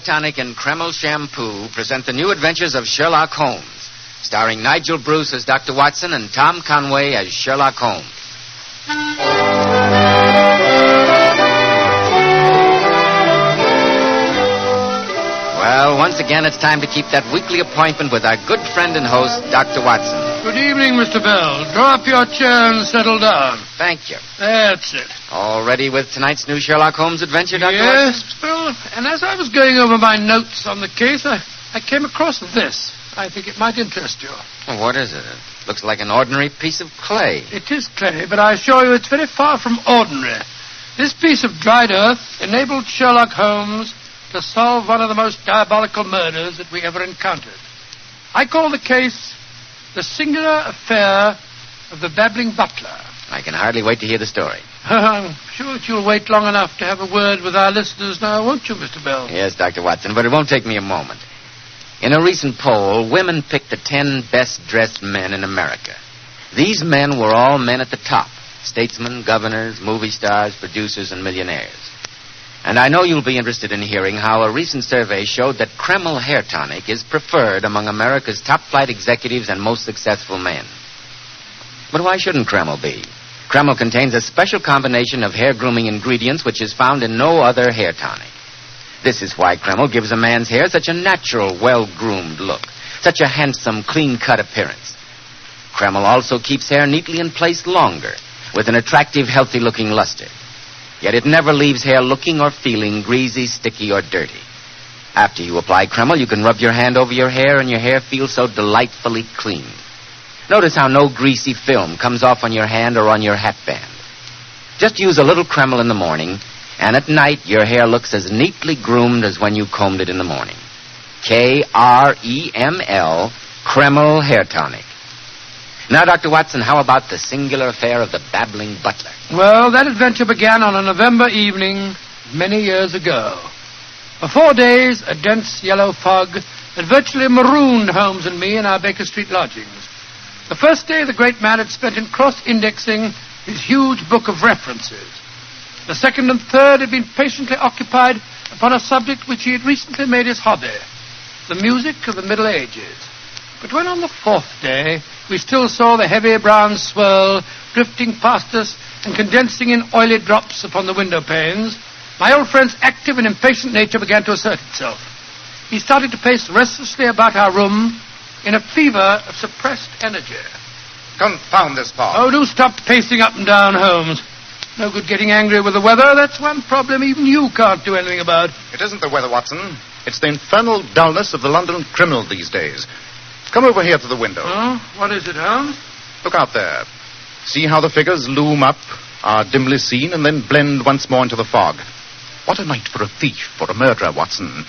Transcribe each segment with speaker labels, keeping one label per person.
Speaker 1: Tonic and Kreml Shampoo present the new adventures of Sherlock Holmes, starring Nigel Bruce as Dr. Watson and Tom Conway as Sherlock Holmes. Well, once again, it's time to keep that weekly appointment with our good friend and host, Dr. Watson.
Speaker 2: Good evening, Mr. Bell. Draw up your chair and settle down.
Speaker 1: Thank you.
Speaker 2: That's it.
Speaker 1: All ready with tonight's new Sherlock Holmes adventure, Dr.
Speaker 2: Yes,
Speaker 1: Watson?
Speaker 2: Mr. Bell. And as I was going over my notes on the case, I came across this. I think it might interest you.
Speaker 1: Well, what is it? It looks like an ordinary piece of clay.
Speaker 2: It is clay, but I assure you it's very far from ordinary. This piece of dried earth enabled Sherlock Holmes to solve one of the most diabolical murders that we ever encountered. I call the case The Singular Affair of the Babbling Butler.
Speaker 1: I can hardly wait to hear the story.
Speaker 2: I'm sure that you'll wait long enough to have a word with our listeners now, won't you, Mr. Bell?
Speaker 1: Yes, Dr. Watson, but it won't take me a moment. In a recent poll, women picked the 10 best-dressed men in America. These men were all men at the top: statesmen, governors, movie stars, producers, and millionaires. And I know you'll be interested in hearing how a recent survey showed that Kreml hair tonic is preferred among America's top-flight executives and most successful men. But why shouldn't Kreml be? Kreml contains a special combination of hair grooming ingredients which is found in no other hair tonic. This is why Kreml gives a man's hair such a natural, well-groomed look, such a handsome, clean-cut appearance. Kreml also keeps hair neatly in place longer, with an attractive, healthy-looking luster. Yet it never leaves hair looking or feeling greasy, sticky, or dirty. After you apply Kreml, you can rub your hand over your hair, and your hair feels so delightfully clean. Notice how no greasy film comes off on your hand or on your hatband. Just use a little Kreml in the morning, and at night your hair looks as neatly groomed as when you combed it in the morning. Kreml, Kreml Hair Tonic. Now, Dr. Watson, how about the singular affair of the Babbling Butler?
Speaker 2: Well, that adventure began on a November evening many years ago. For 4 days, a dense yellow fog had virtually marooned Holmes and me in our Baker Street lodgings. The first day, the great man had spent in cross-indexing his huge book of references. The second and third had been patiently occupied upon a subject which he had recently made his hobby, the music of the Middle Ages. But when on the fourth day we still saw the heavy brown swirl drifting past us and condensing in oily drops upon the window panes, my old friend's active and impatient nature began to assert itself. He started to pace restlessly about our room in a fever of suppressed energy.
Speaker 3: Confound this fog.
Speaker 2: Oh, do stop pacing up and down, Holmes. No good getting angry with the weather. That's one problem even you can't do anything about.
Speaker 3: It isn't the weather, Watson. It's the infernal dullness of the London criminal these days. Come over here to the window.
Speaker 2: Oh, what is it, Holmes?
Speaker 3: Look out there. See how the figures loom up, are dimly seen, and then blend once more into the fog. What a night for a thief, for a murderer, Watson.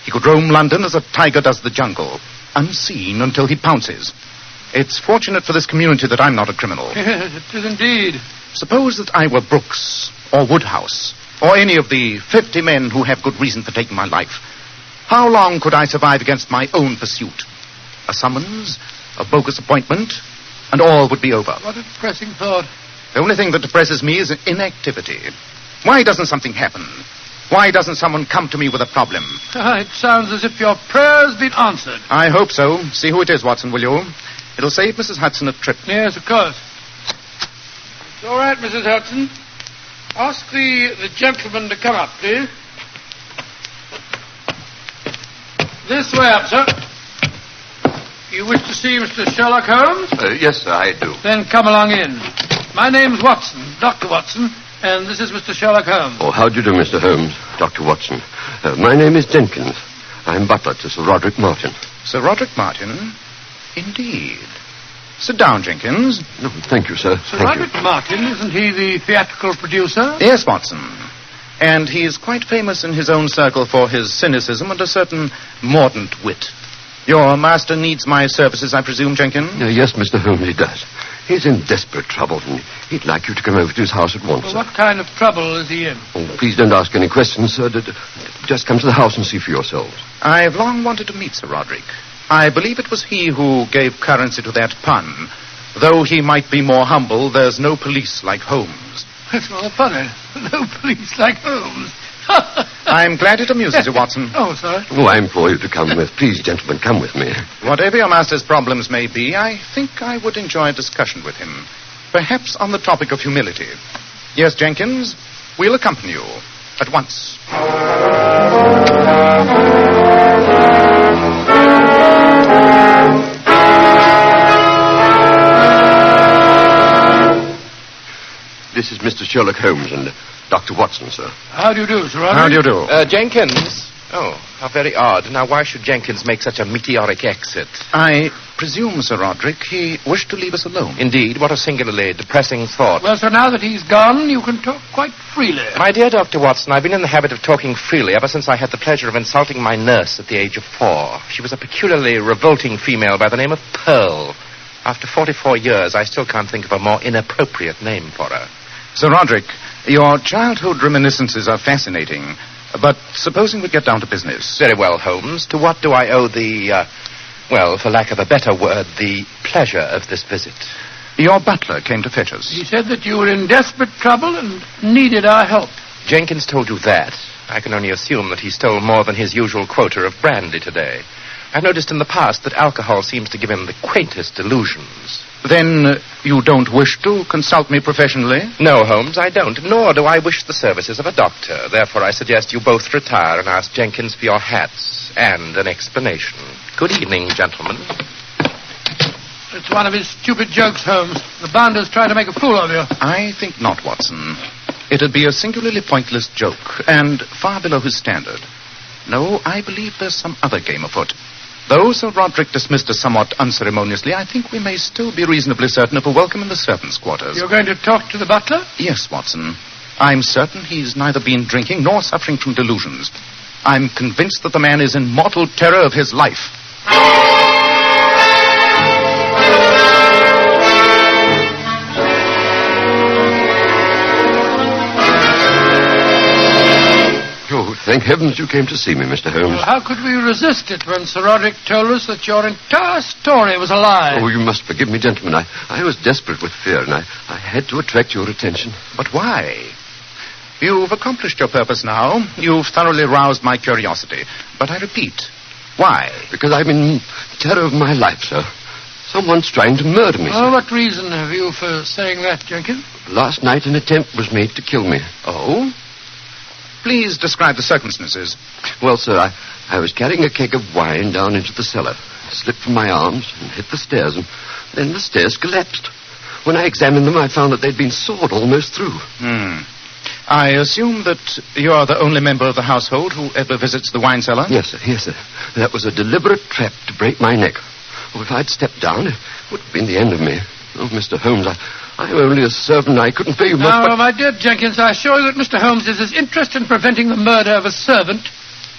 Speaker 3: He could roam London as a tiger does the jungle, unseen until he pounces. It's fortunate for this community that I'm not a criminal.
Speaker 2: Yes, it is indeed.
Speaker 3: Suppose that I were Brooks, or Woodhouse, or any of the 50 men who have good reason for taking my life. How long could I survive against my own pursuit? A summons, a bogus appointment, and all would be over.
Speaker 2: What a depressing thought.
Speaker 3: The only thing that depresses me is inactivity. Why doesn't something happen? Why doesn't someone come to me with a problem?
Speaker 2: It sounds as if your prayer's been answered.
Speaker 3: I hope so. See who it is, Watson, will you? It'll save Mrs. Hudson a trip.
Speaker 2: Yes, of course. It's all right, Mrs. Hudson. Ask the gentleman to come up, please. This way up, sir. You wish to see Mr. Sherlock Holmes?
Speaker 4: Yes, sir, I do.
Speaker 2: Then come along in. My name's Watson, Dr. Watson, and this is Mr. Sherlock Holmes.
Speaker 4: Oh, how do you do, Mr. Holmes, Dr. Watson? My name is Jenkins. I'm butler to Sir Roderick Martin.
Speaker 3: Sir Roderick Martin? Indeed. Sit down, Jenkins.
Speaker 4: Oh, thank you, sir.
Speaker 2: Sir
Speaker 4: Thank
Speaker 2: Roderick Martin, isn't he the theatrical producer?
Speaker 3: Yes, Watson. And he's quite famous in his own circle for his cynicism and a certain mordant wit. Your master needs my services, I presume, Jenkins?
Speaker 4: Yes, Mr. Holmes, he does. He's in desperate trouble, and he'd like you to come over to his house at once,
Speaker 2: Well,
Speaker 4: sir.
Speaker 2: what kind of trouble is he in?
Speaker 4: Oh, please don't ask any questions, sir. Just come to the house and see for yourselves.
Speaker 3: I've long wanted to meet Sir Roderick. I believe it was he who gave currency to that pun. Though he might be more humble, there's no police like Holmes.
Speaker 2: That's rather funny. No police like Holmes.
Speaker 3: I'm glad it amuses you, Watson.
Speaker 2: Oh, sorry.
Speaker 4: Oh, I implore you to come with. Please, gentlemen, come with me.
Speaker 3: Whatever your master's problems may be, I think I would enjoy a discussion with him. Perhaps on the topic of humility. Yes, Jenkins, we'll accompany you at once.
Speaker 4: This is Mr. Sherlock Holmes and Dr. Watson, sir.
Speaker 2: How do you do, Sir Roderick?
Speaker 3: How do you do?
Speaker 5: Jenkins? Oh, how very odd. Now, why should Jenkins make such a meteoric exit?
Speaker 3: I presume, Sir Roderick, he wished to leave us alone.
Speaker 5: Indeed, what a singularly depressing thought.
Speaker 2: Well, sir, now that he's gone, you can talk quite freely.
Speaker 5: My dear Dr. Watson, I've been in the habit of talking freely ever since I had the pleasure of insulting my nurse at the age of 4. She was a peculiarly revolting female by the name of Pearl. After 44 years, I still can't think of a more inappropriate name for her.
Speaker 3: Sir Roderick, your childhood reminiscences are fascinating. But supposing we get down to business.
Speaker 5: Very well, Holmes. To what do I owe well, for lack of a better word, the pleasure of this visit?
Speaker 3: Your butler came to fetch us.
Speaker 2: He said that you were in desperate trouble and needed our help.
Speaker 5: Jenkins told you that. I can only assume that he stole more than his usual quota of brandy today. I've noticed in the past that alcohol seems to give him the quaintest delusions.
Speaker 3: Then you don't wish to consult me professionally?
Speaker 5: No, Holmes, I don't, nor do I wish the services of a doctor. Therefore, I suggest you both retire and ask Jenkins for your hats and an explanation. Good evening, gentlemen.
Speaker 2: It's one of his stupid jokes, Holmes. The bounder's trying to make a fool of you.
Speaker 3: I think not, Watson. It'd be a singularly pointless joke, and far below his standard. No, I believe there's some other game afoot. Though Sir Roderick dismissed us somewhat unceremoniously, I think we may still be reasonably certain of a welcome in the servants' quarters.
Speaker 2: You're going to talk to the butler?
Speaker 3: Yes, Watson. I'm certain he's neither been drinking nor suffering from delusions. I'm convinced that the man is in mortal terror of his life.
Speaker 4: Oh, thank heavens you came to see me, Mr. Holmes.
Speaker 2: Well, how could we resist it when Sir Roderick told us that your entire story was a lie?
Speaker 4: Oh, you must forgive me, gentlemen. I was desperate with fear, and I had to attract your attention.
Speaker 3: But why? You've accomplished your purpose now. You've thoroughly roused my curiosity. But I repeat, why?
Speaker 4: Because I'm in terror of my life, sir. Someone's trying to murder me,
Speaker 2: Well,
Speaker 4: sir.
Speaker 2: what reason have you for saying that, Jenkins?
Speaker 4: Last night an attempt was made to kill me.
Speaker 3: Oh? Please describe the circumstances.
Speaker 4: Well, sir, I was carrying a keg of wine down into the cellar. It slipped from my arms and hit the stairs, and then the stairs collapsed. When I examined them, I found that they'd been sawed almost through.
Speaker 3: I assume that you're the only member of the household who ever visits the wine cellar?
Speaker 4: Yes, sir, yes, sir. That was a deliberate trap to break my neck. Oh, if I'd stepped down, it would have been the end of me. Oh, Mr. Holmes, I'm only a servant. I couldn't pay you much,
Speaker 2: Now,
Speaker 4: but...
Speaker 2: my dear Jenkins, I assure you that Mr. Holmes is as interested in preventing the murder of a servant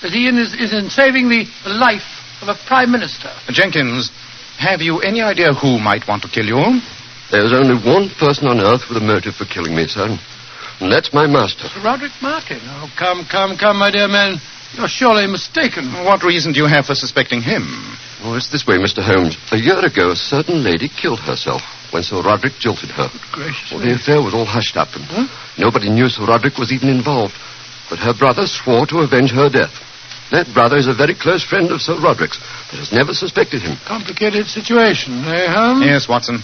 Speaker 2: as he is in saving the life of a prime minister.
Speaker 3: Jenkins, have you any idea who might want to kill you?
Speaker 4: There's only one person on earth with a motive for killing me, sir, and that's my master.
Speaker 2: Sir Roderick Martin. Oh, come, my dear man. You're surely mistaken.
Speaker 3: What reason do you have for suspecting him?
Speaker 4: Oh, it's this way, Mr. Holmes. A year ago, a certain lady killed herself when Sir Roderick jilted her.
Speaker 2: Gracious
Speaker 4: Well,
Speaker 2: me.
Speaker 4: the affair was all hushed up, and nobody knew Sir Roderick was even involved. But her brother swore to avenge her death. That brother is a very close friend of Sir Roderick's, but has never suspected him.
Speaker 2: Complicated situation, eh, Holmes?
Speaker 3: Yes, Watson.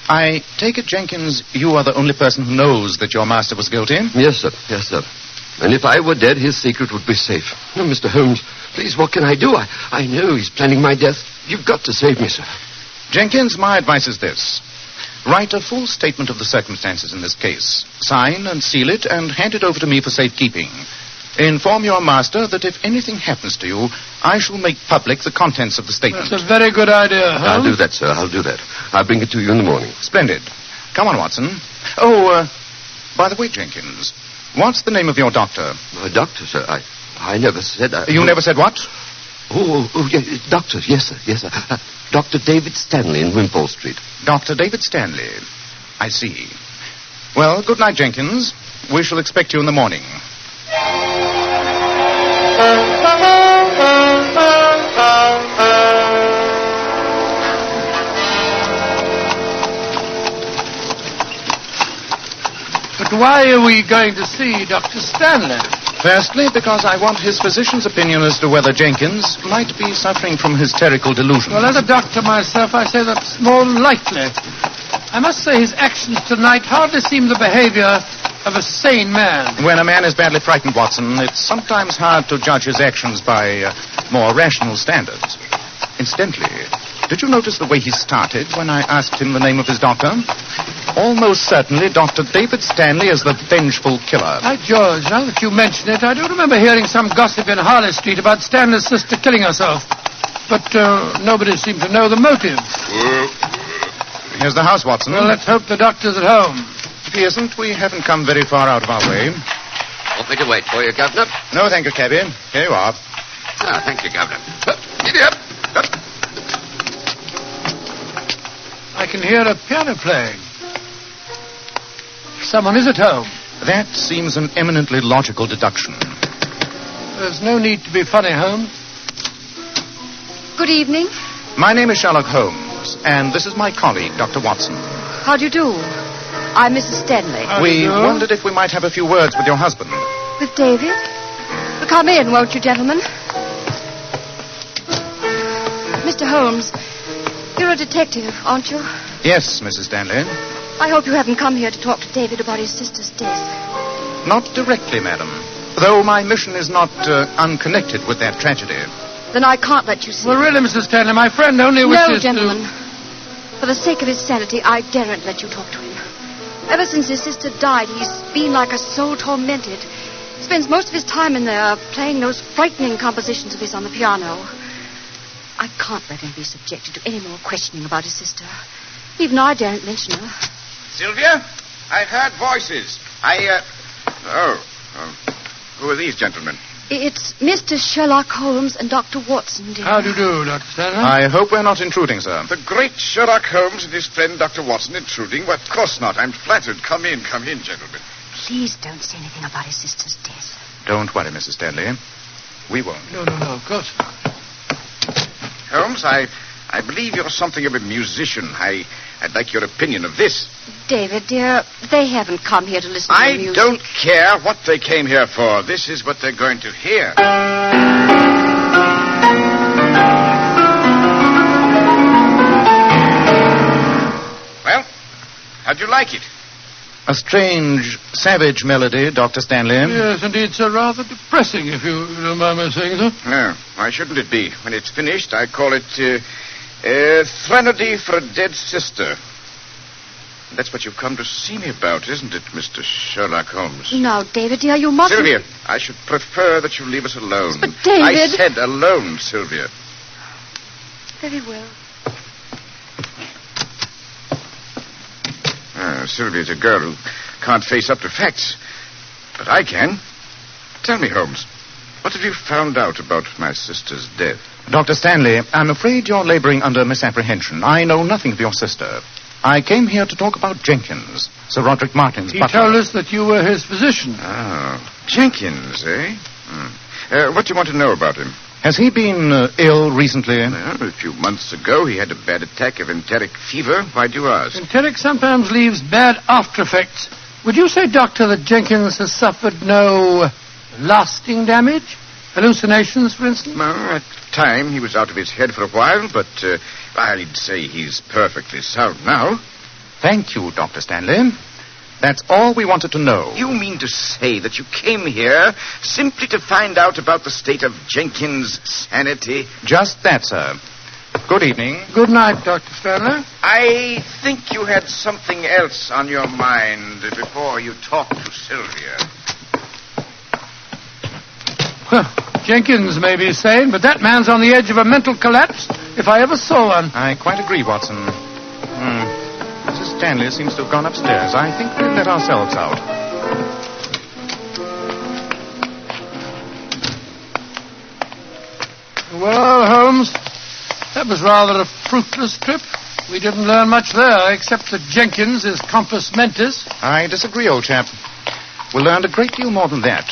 Speaker 3: I take it, Jenkins, you are the only person who knows that your master was guilty?
Speaker 4: Yes, sir. Yes, sir. And if I were dead, his secret would be safe. No, Mr. Holmes, please, what can I do? I know he's planning my death. You've got to save me, sir.
Speaker 3: Jenkins, my advice is this. Write a full statement of the circumstances in this case. Sign and seal it and hand it over to me for safekeeping. Inform your master that if anything happens to you, I shall make public the contents of the statement.
Speaker 2: That's a very good idea, Holmes.
Speaker 4: I'll do that, sir. I'll do that. I'll bring it to you in the morning.
Speaker 3: Splendid. Come on, Watson. Oh, by the way, Jenkins, what's the name of your doctor?
Speaker 4: Doctor, sir, I never said...
Speaker 3: You never said what?
Speaker 4: Yeah, doctor, yes, sir, yes, sir. Dr. David Stanley in Wimpole Street.
Speaker 3: Dr. David Stanley. I see. Well, good night, Jenkins. We shall expect you in the morning.
Speaker 2: But why are we going to see Dr. Stanley?
Speaker 3: Firstly, because I want his physician's opinion as to whether Jenkins might be suffering from hysterical delusion.
Speaker 2: Well, as a doctor myself, I say that's more than likely. I must say his actions tonight hardly seem the behavior of a sane man.
Speaker 3: When a man is badly frightened, Watson, it's sometimes hard to judge his actions by more rational standards. Incidentally, did you notice the way he started when I asked him the name of his doctor? Almost certainly Dr. David Stanley is the vengeful killer.
Speaker 2: By George, now that you mention it, I do remember hearing some gossip in Harley Street about Stanley's sister killing herself. But nobody seemed to know the motive.
Speaker 3: Here's the house, Watson.
Speaker 2: Well, let's hope the doctor's at home.
Speaker 3: If he isn't, we haven't come very far out of our way.
Speaker 4: Want me to wait for you, Governor?
Speaker 3: No, thank you, cabby. Here you are.
Speaker 4: Ah, thank you, Governor. Giddy up.
Speaker 2: I can hear a piano playing. Someone is at home.
Speaker 3: That seems an eminently logical deduction.
Speaker 2: There's no need to be funny, Holmes.
Speaker 6: Good evening.
Speaker 3: My name is Sherlock Holmes, and this is my colleague, Dr. Watson.
Speaker 6: How do you do? I'm Mrs. Stanley.
Speaker 3: We wondered if we might have a few words with your husband.
Speaker 6: With David? Well, come in, won't you, gentlemen? Mr. Holmes, you're a detective, aren't you?
Speaker 3: Yes, Mrs. Stanley.
Speaker 6: I hope you haven't come here to talk to David about his sister's death.
Speaker 3: Not directly, madam. Though my mission is not unconnected with that tragedy.
Speaker 6: Then I can't let you see.
Speaker 2: Well, really, Mrs. Stanley, my friend only wishes
Speaker 6: No, gentlemen. For the sake of his sanity, I daren't let you talk to him. Ever since his sister died, he's been like a soul tormented. He spends most of his time in there playing those frightening compositions of his on the piano. I can't let him be subjected to any more questioning about his sister. Even I daren't mention her.
Speaker 7: Sylvia, I heard voices. Who are these gentlemen?
Speaker 6: It's Mr. Sherlock Holmes and Dr. Watson, dear.
Speaker 2: How do you do, Dr. Stanley?
Speaker 3: I hope we're not intruding, sir.
Speaker 7: The great Sherlock Holmes and his friend Dr. Watson intruding? Well, of course not. I'm flattered. Come in, gentlemen.
Speaker 6: Please don't say anything about his sister's death.
Speaker 3: Don't worry, Mrs. Stanley. We won't.
Speaker 2: No, of course not.
Speaker 7: Holmes, I believe you're something of a musician. I'd like your opinion of this.
Speaker 6: David, dear, they haven't come here to listen to music.
Speaker 7: I don't care what they came here for. This is what they're going to hear. Well, how'd you like it?
Speaker 3: A strange, savage melody, Dr. Stanley.
Speaker 2: Yes, indeed, sir. Rather depressing, if you don't mind my saying so.
Speaker 7: No, why shouldn't it be? When it's finished, I call it Threnody for a Dead Sister. That's what you've come to see me about, isn't it, Mr. Sherlock Holmes?
Speaker 6: Now, David, dear, you mustn't...
Speaker 7: Sylvia, I should prefer that you leave us alone.
Speaker 6: But, David...
Speaker 7: I said alone, Sylvia.
Speaker 6: Very well.
Speaker 7: Sylvia's a girl who can't face up to facts. But I can. Tell me, Holmes, what have you found out about my sister's death?
Speaker 3: Dr. Stanley, I'm afraid you're laboring under misapprehension. I know nothing of your sister. I came here to talk about Jenkins, Sir Roderick Martin's
Speaker 2: He
Speaker 3: butler.
Speaker 2: told us that you were his physician.
Speaker 7: Oh, Jenkins, eh? What do you want to know about him?
Speaker 3: Has he been ill recently?
Speaker 7: Well, a few months ago, he had a bad attack of enteric fever. Why do you ask?
Speaker 2: Enteric sometimes leaves bad after effects. Would you say, Doctor, that Jenkins has suffered no lasting damage? Hallucinations, for instance?
Speaker 7: Well, at the time, he was out of his head for a while, but I'd say he's perfectly sound now.
Speaker 3: Thank you, Dr. Stanley. That's all we wanted to know.
Speaker 7: You mean to say that you came here simply to find out about the state of Jenkins' sanity?
Speaker 3: Just that, sir. Good evening.
Speaker 2: Good night, Dr. Stanley.
Speaker 7: I think you had something else on your mind before you talked to Sylvia.
Speaker 2: Well, Jenkins may be sane, but that man's on the edge of a mental collapse, if I ever saw one.
Speaker 3: I quite agree, Watson. Mrs. Stanley seems to have gone upstairs. I think we'll let ourselves out.
Speaker 2: Well, Holmes, that was rather a fruitless trip. We didn't learn much there, except that Jenkins is compos mentis.
Speaker 3: I disagree, old chap. We learned a great deal more than that.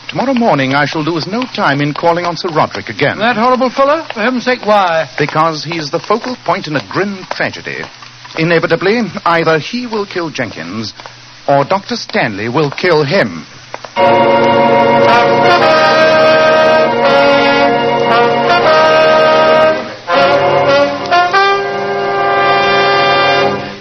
Speaker 3: Tomorrow morning I shall lose no time in calling on Sir Roderick again.
Speaker 2: That horrible fellow? For heaven's sake, why?
Speaker 3: Because he's the focal point in a grim tragedy. Inevitably, either he will kill Jenkins, or Dr. Stanley will kill him.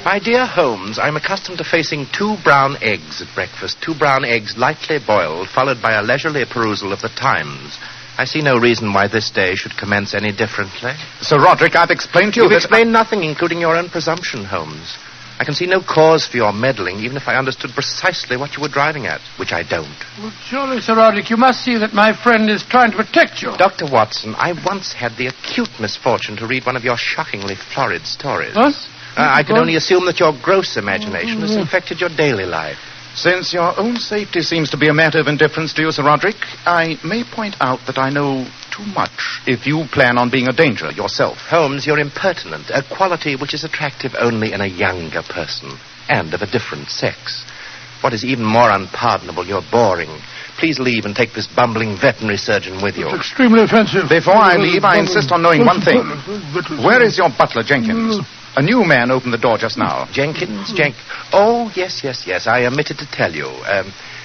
Speaker 5: My dear Holmes, I'm accustomed to facing 2 brown eggs at breakfast, 2 brown eggs lightly boiled, followed by a leisurely perusal of the Times. I see no reason why this day should commence any differently.
Speaker 3: Sir Roderick, I've explained to you
Speaker 5: You've
Speaker 3: that...
Speaker 5: explained nothing, including your own presumption, Holmes. I can see no cause for your meddling, even if I understood precisely what you were driving at, which I don't.
Speaker 2: Well, surely, Sir Roderick, you must see that my friend is trying to protect you.
Speaker 5: Dr. Watson, I once had the acute misfortune to read one of your shockingly florid stories.
Speaker 2: What?
Speaker 5: I can only assume that your gross imagination has infected your daily life.
Speaker 3: Since your own safety seems to be a matter of indifference to you, Sir Roderick, I may point out that I know too much if you plan on being a danger yourself.
Speaker 5: Holmes, you're impertinent, a quality which is attractive only in a younger person, and of a different sex. What is even more unpardonable, you're boring. Please leave and take this bumbling veterinary surgeon with you.
Speaker 2: It's extremely offensive.
Speaker 3: Before I leave, I insist on knowing one thing. Where is your butler, Jenkins? A new man opened the door just now.
Speaker 5: Jenkins? Oh, yes. I omitted to tell you.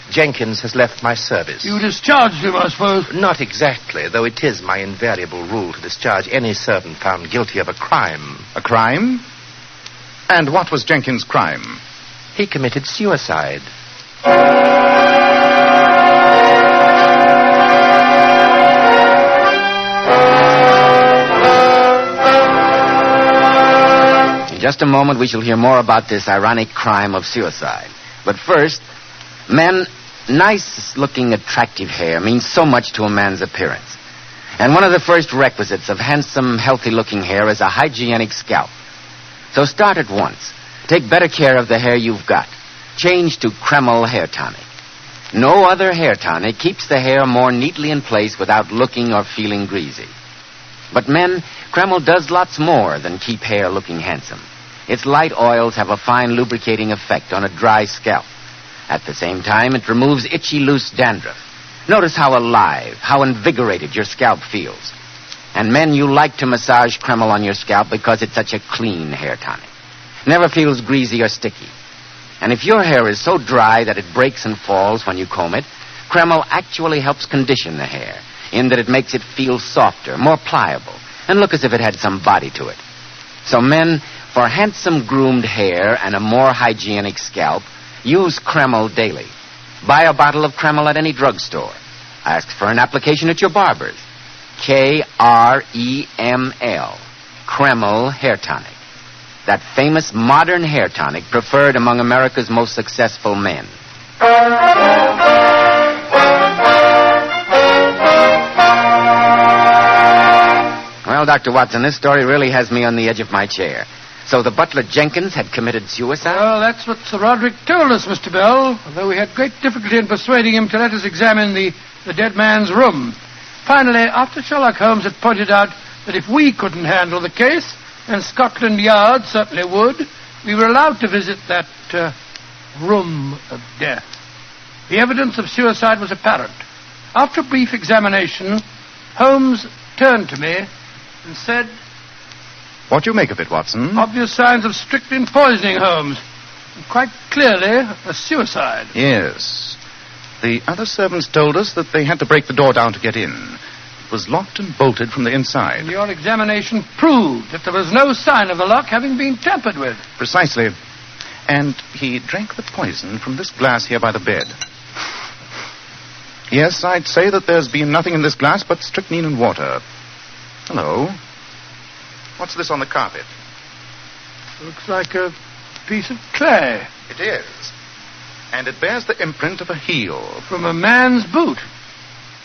Speaker 5: Jenkins has left my service.
Speaker 2: You discharged him, I suppose.
Speaker 5: Not exactly, though it is my invariable rule to discharge any servant found guilty of a crime.
Speaker 3: A crime? And what was Jenkins' crime?
Speaker 5: He committed suicide.
Speaker 1: In just a moment, we shall hear more about this ironic crime of suicide. But first, men, nice-looking, attractive hair means so much to a man's appearance. And one of the first requisites of handsome, healthy-looking hair is a hygienic scalp. So start at once. Take better care of the hair you've got. Change to Kreml Hair Tonic. No other hair tonic keeps the hair more neatly in place without looking or feeling greasy. But men, Kreml does lots more than keep hair looking handsome. Its light oils have a fine lubricating effect on a dry scalp. At the same time, it removes itchy, loose dandruff. Notice how alive, how invigorated your scalp feels. And men, you like to massage Kreml on your scalp because it's such a clean hair tonic. Never feels greasy or sticky. And if your hair is so dry that it breaks and falls when you comb it, Kreml actually helps condition the hair, in that it makes it feel softer, more pliable, and look as if it had some body to it. So men, for handsome groomed hair and a more hygienic scalp, use Kreml daily. Buy a bottle of Kreml at any drugstore. Ask for an application at your barber's. Kreml, Kreml Hair Tonic. That famous modern hair tonic preferred among America's most successful men. Well, Dr. Watson, this story really has me on the edge of my chair. So the butler Jenkins had committed suicide?
Speaker 2: Well, that's what Sir Roderick told us, Mr. Bell, although we had great difficulty in persuading him to let us examine the dead man's room. Finally, after Sherlock Holmes had pointed out that if we couldn't handle the case, and Scotland Yard certainly would, we were allowed to visit that room of death. The evidence of suicide was apparent. After a brief examination, Holmes turned to me and said,
Speaker 3: What do you make of it, Watson?
Speaker 2: obvious signs of strychnine poisoning, Holmes. Quite clearly, a suicide.
Speaker 3: Yes. The other servants told us that they had to break the door down to get in. It was locked and bolted from the inside.
Speaker 2: And your examination proved that there was no sign of the lock having been tampered with.
Speaker 3: Precisely. And he drank the poison from this glass here by the bed. Yes, I'd say that there's been nothing in this glass but strychnine and water. Hello. What's this on the carpet?
Speaker 2: Looks like a piece of clay.
Speaker 3: It is. And it bears the imprint of a heel.
Speaker 2: From a man's boot.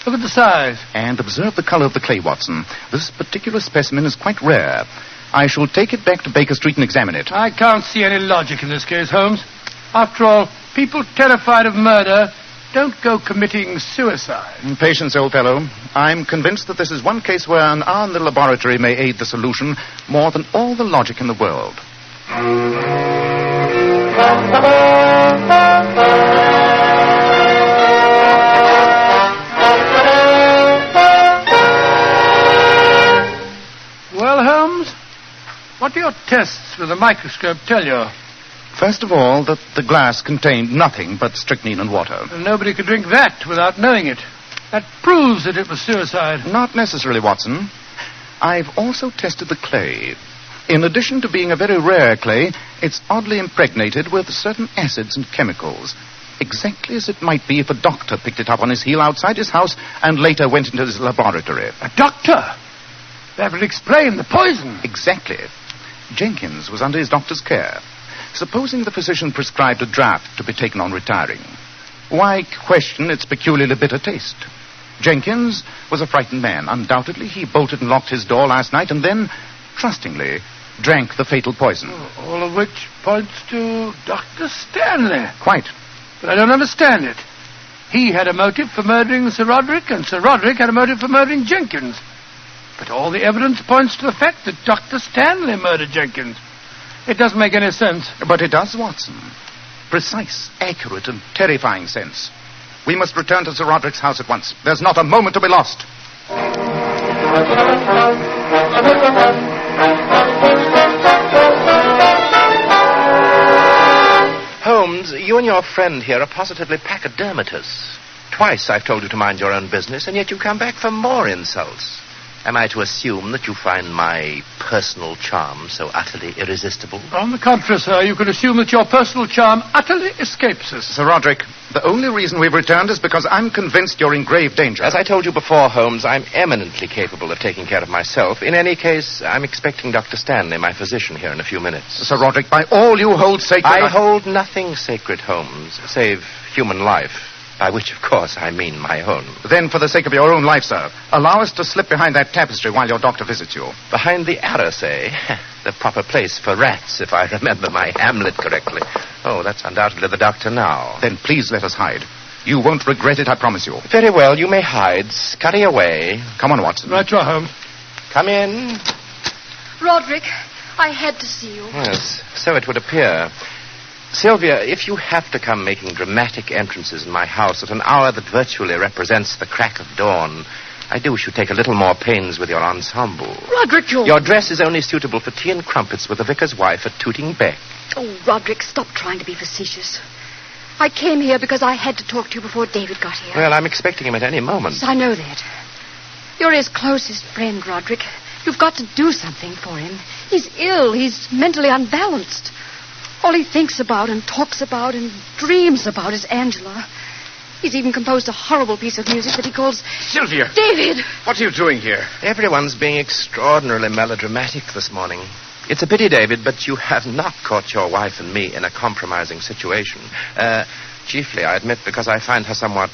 Speaker 2: Look at the size.
Speaker 3: And observe the color of the clay, Watson. This particular specimen is quite rare. I shall take it back to Baker Street and examine it.
Speaker 2: I can't see any logic in this case, Holmes. After all, people terrified of murder don't go committing suicide.
Speaker 3: Patience, old fellow. I'm convinced that this is one case where an hour in the laboratory may aid the solution more than all the logic in the world.
Speaker 2: Well, Holmes, what do your tests with the microscope tell you?
Speaker 3: First of all, that the glass contained nothing but strychnine and water.
Speaker 2: And nobody could drink that without knowing it. That proves that it was suicide.
Speaker 3: Not necessarily, Watson. I've also tested the clay. In addition to being a very rare clay, it's oddly impregnated with certain acids and chemicals. Exactly as it might be if a doctor picked it up on his heel outside his house and later went into his laboratory.
Speaker 2: A doctor? That would explain the poison.
Speaker 3: Exactly. Jenkins was under his doctor's care. Supposing the physician prescribed a draught to be taken on retiring, why question its peculiarly bitter taste? Jenkins was a frightened man. Undoubtedly, he bolted and locked his door last night and then, trustingly, drank the fatal poison.
Speaker 2: All of which points to Dr. Stanley.
Speaker 3: Quite.
Speaker 2: But I don't understand it. He had a motive for murdering Sir Roderick, and Sir Roderick had a motive for murdering Jenkins. But all the evidence points to the fact that Dr. Stanley murdered Jenkins. It doesn't make any sense.
Speaker 3: But it does, Watson. Precise, accurate, and terrifying sense. We must return to Sir Roderick's house at once. There's not a moment to be lost.
Speaker 5: Holmes, you and your friend here are positively pachydermatous. Twice I've told you to mind your own business, and yet you come back for more insults. Am I to assume that you find my personal charm so utterly irresistible?
Speaker 2: On the contrary, sir, you can assume that your personal charm utterly escapes us.
Speaker 3: Sir Roderick, the only reason we've returned is because I'm convinced you're in grave danger.
Speaker 5: As I told you before, Holmes, I'm eminently capable of taking care of myself. In any case, I'm expecting Dr. Stanley, my physician, here in a few minutes.
Speaker 3: Sir Roderick, by all you hold sacred...
Speaker 5: I hold nothing sacred, Holmes, save human life. By which, of course, I mean my own.
Speaker 3: Then, for the sake of your own life, sir, allow us to slip behind that tapestry while your doctor visits you.
Speaker 5: Behind the arras, eh? The proper place for rats, if I remember my Hamlet correctly. Oh, that's undoubtedly the doctor now.
Speaker 3: Then please let us hide. You won't regret it, I promise you.
Speaker 5: Very well, you may hide. Scurry away.
Speaker 3: Come on, Watson.
Speaker 2: Right, you are, Holmes.
Speaker 5: Come in.
Speaker 6: Roderick, I had to see you.
Speaker 5: Yes, so it would appear. Sylvia, if you have to come making dramatic entrances in my house at an hour that virtually represents the crack of dawn, I do wish you'd take a little more pains with your ensemble.
Speaker 6: Roderick,
Speaker 5: Your dress is only suitable for tea and crumpets with the vicar's wife at Tooting Bec.
Speaker 6: Oh, Roderick, stop trying to be facetious. I came here because I had to talk to you before David got here.
Speaker 5: Well, I'm expecting him at any moment.
Speaker 6: Yes, I know that. You're his closest friend, Roderick. You've got to do something for him. He's ill. He's mentally unbalanced. All he thinks about and talks about and dreams about is Angela. He's even composed a horrible piece of music that he calls...
Speaker 7: Sylvia!
Speaker 6: David!
Speaker 7: What are you doing here?
Speaker 5: Everyone's being extraordinarily melodramatic this morning. It's a pity, David, but you have not caught your wife and me in a compromising situation. Chiefly, I admit, because I find her somewhat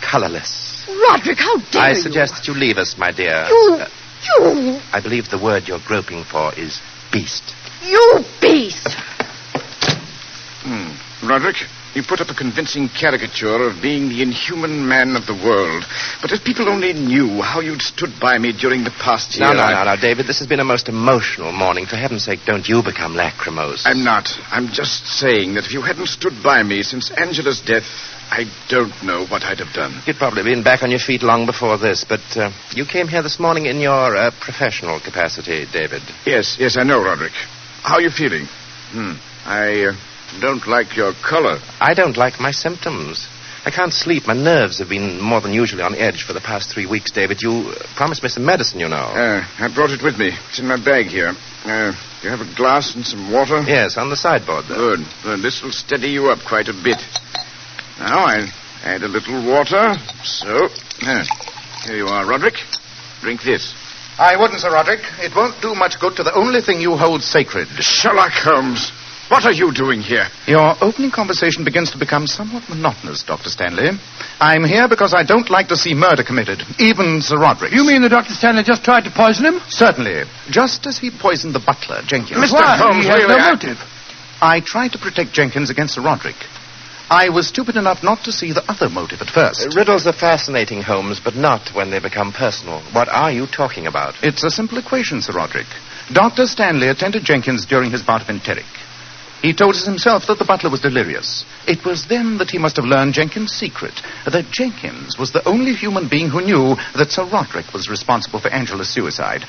Speaker 5: colorless.
Speaker 6: Roderick, how dare you?
Speaker 5: I suggest that you leave us, my dear.
Speaker 6: You...
Speaker 5: I believe the word you're groping for is beast.
Speaker 6: You beast!
Speaker 7: Roderick, you put up a convincing caricature of being the inhuman man of the world. But if people only knew how you'd stood by me during the past year...
Speaker 5: No, David, this has been a most emotional morning. For heaven's sake, don't you become lachrymose.
Speaker 7: I'm not. I'm just saying that if you hadn't stood by me since Angela's death, I don't know what I'd have done.
Speaker 5: You'd probably been back on your feet long before this, but you came here this morning in your professional capacity, David.
Speaker 7: Yes, I know, Roderick. How are you feeling? I don't like your color.
Speaker 5: I don't like my symptoms. I can't sleep. My nerves have been more than usually on edge for the past 3 weeks, David. You promised me some medicine, you know.
Speaker 7: I brought it with me. It's in my bag here. You have a glass and some water?
Speaker 5: Yes, on the sideboard there.
Speaker 7: Good. This will steady you up quite a bit. Now, I'll add a little water. So, here you are, Roderick. Drink this.
Speaker 3: I wouldn't, Sir Roderick. It won't do much good to the only thing you hold sacred.
Speaker 7: Sherlock Holmes, what are you doing here?
Speaker 3: Your opening conversation begins to become somewhat monotonous, Dr. Stanley. I'm here because I don't like to see murder committed, even Sir Roderick.
Speaker 2: You mean that Dr. Stanley just tried to poison him?
Speaker 3: Certainly. Just as he poisoned the butler, Jenkins.
Speaker 7: Mr.
Speaker 2: Why?
Speaker 7: Holmes,
Speaker 2: He has
Speaker 7: really,
Speaker 2: no motive.
Speaker 3: I tried to protect Jenkins against Sir Roderick. I was stupid enough not to see the other motive at first.
Speaker 5: Riddles are fascinating, Holmes, but not when they become personal. What are you talking about?
Speaker 3: It's a simple equation, Sir Roderick. Dr. Stanley attended Jenkins during his bout of enteric. He told us himself that the butler was delirious. It was then that he must have learned Jenkins' secret, that Jenkins was the only human being who knew that Sir Roderick was responsible for Angela's suicide.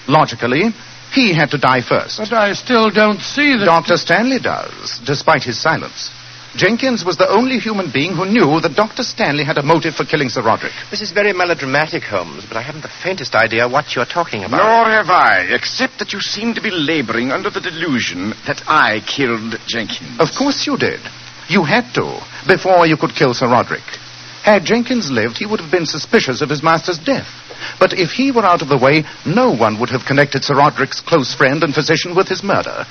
Speaker 3: Logically, he had to die first.
Speaker 2: But I still don't see that...
Speaker 3: Dr. Stanley does, despite his silence. Jenkins was the only human being who knew that Dr. Stanley had a motive for killing Sir Roderick.
Speaker 5: This is very melodramatic, Holmes, but I haven't the faintest idea what you're talking about.
Speaker 7: Nor have I, except that you seem to be laboring under the delusion that I killed Jenkins.
Speaker 3: Of course you did. You had to, before you could kill Sir Roderick. Had Jenkins lived, he would have been suspicious of his master's death. But if he were out of the way, no one would have connected Sir Roderick's close friend and physician with his murder.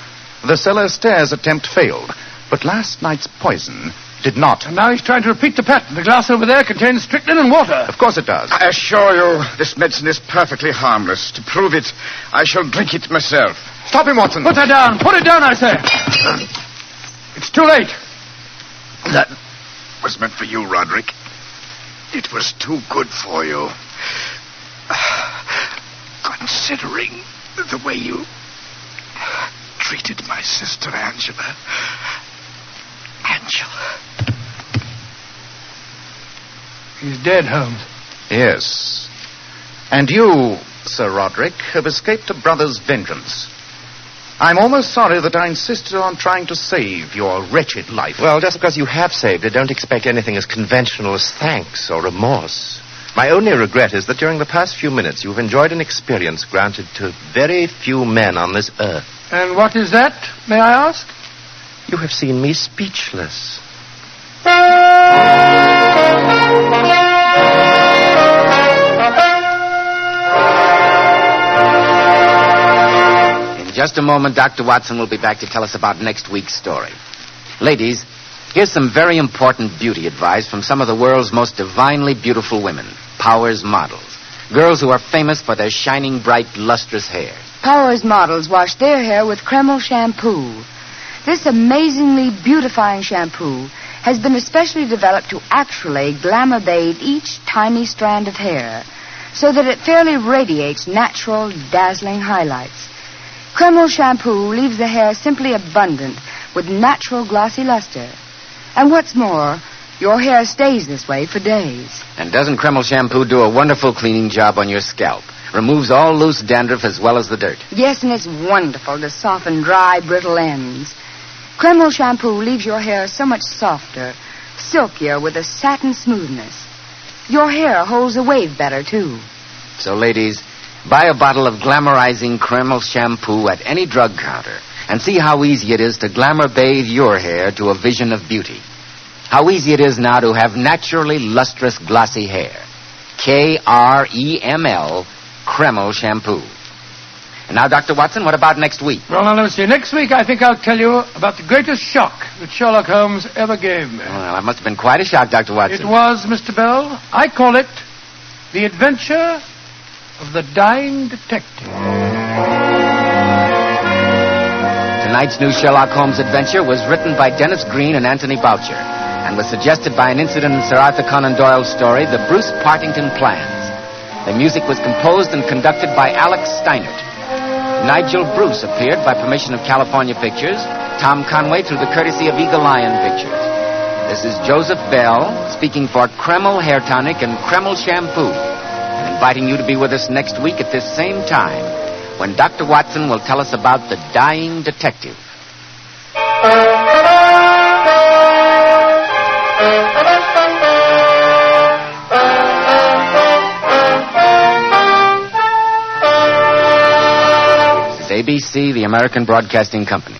Speaker 3: The cellar stairs attempt failed, but last night's poison did not.
Speaker 2: And now he's trying to repeat the pattern. The glass over there contains strychnine and water.
Speaker 3: Of course it does.
Speaker 7: I assure you, this medicine is perfectly harmless. To prove it, I shall drink it myself.
Speaker 3: Stop him, Watson.
Speaker 2: Put that down. Put it down, I say. It's too late.
Speaker 7: That was meant for you, Roderick. It was too good for you. Considering the way you treated my sister, Angela.
Speaker 2: He's dead, Holmes.
Speaker 3: Yes. And you, Sir Roderick, have escaped a brother's vengeance. I'm almost sorry that I insisted on trying to save your wretched life.
Speaker 5: Well, just because you have saved it, don't expect anything as conventional as thanks or remorse. My only regret is that during the past few minutes you've enjoyed an experience granted to very few men on this earth.
Speaker 2: And what is that, may I ask?
Speaker 5: You have seen me speechless.
Speaker 1: In just a moment, Dr. Watson will be back to tell us about next week's story. Ladies, here's some very important beauty advice from some of the world's most divinely beautiful women, Powers models. Girls who are famous for their shining, bright, lustrous hair.
Speaker 8: Powers models wash their hair with Kreml shampoo. This amazingly beautifying shampoo has been especially developed to actually glamour bathe each tiny strand of hair so that it fairly radiates natural, dazzling highlights. Kreml shampoo leaves the hair simply abundant with natural glossy luster. And what's more, your hair stays this way for days.
Speaker 1: And doesn't Kreml shampoo do a wonderful cleaning job on your scalp? Removes all loose dandruff as well as the dirt.
Speaker 8: Yes, and it's wonderful to soften dry, brittle ends. Kreml shampoo leaves your hair so much softer, silkier, with a satin smoothness. Your hair holds a wave better, too.
Speaker 1: So, ladies, buy a bottle of glamorizing Kreml shampoo at any drug counter and see how easy it is to glamour bathe your hair to a vision of beauty. How easy it is now to have naturally lustrous, glossy hair. Kreml, Kreml shampoo. And now, Dr. Watson, what about next week?
Speaker 2: Well, now, let me see. Next week, I think I'll tell you about the greatest shock that Sherlock Holmes ever gave me.
Speaker 1: Well, that must have been quite a shock, Dr. Watson.
Speaker 2: It was, Mr. Bell. I call it The Adventure of the Dying Detective.
Speaker 1: Tonight's new Sherlock Holmes adventure was written by Dennis Green and Anthony Boucher and was suggested by an incident in Sir Arthur Conan Doyle's story, The Bruce Partington Plans. The music was composed and conducted by Alex Steinert. Nigel Bruce appeared by permission of California Pictures, Tom Conway through the courtesy of Eagle Lion Pictures. This is Joseph Bell speaking for Kreml Hair Tonic and Kreml Shampoo and inviting you to be with us next week at this same time when Dr. Watson will tell us about the dying detective. ABC, the American Broadcasting Company.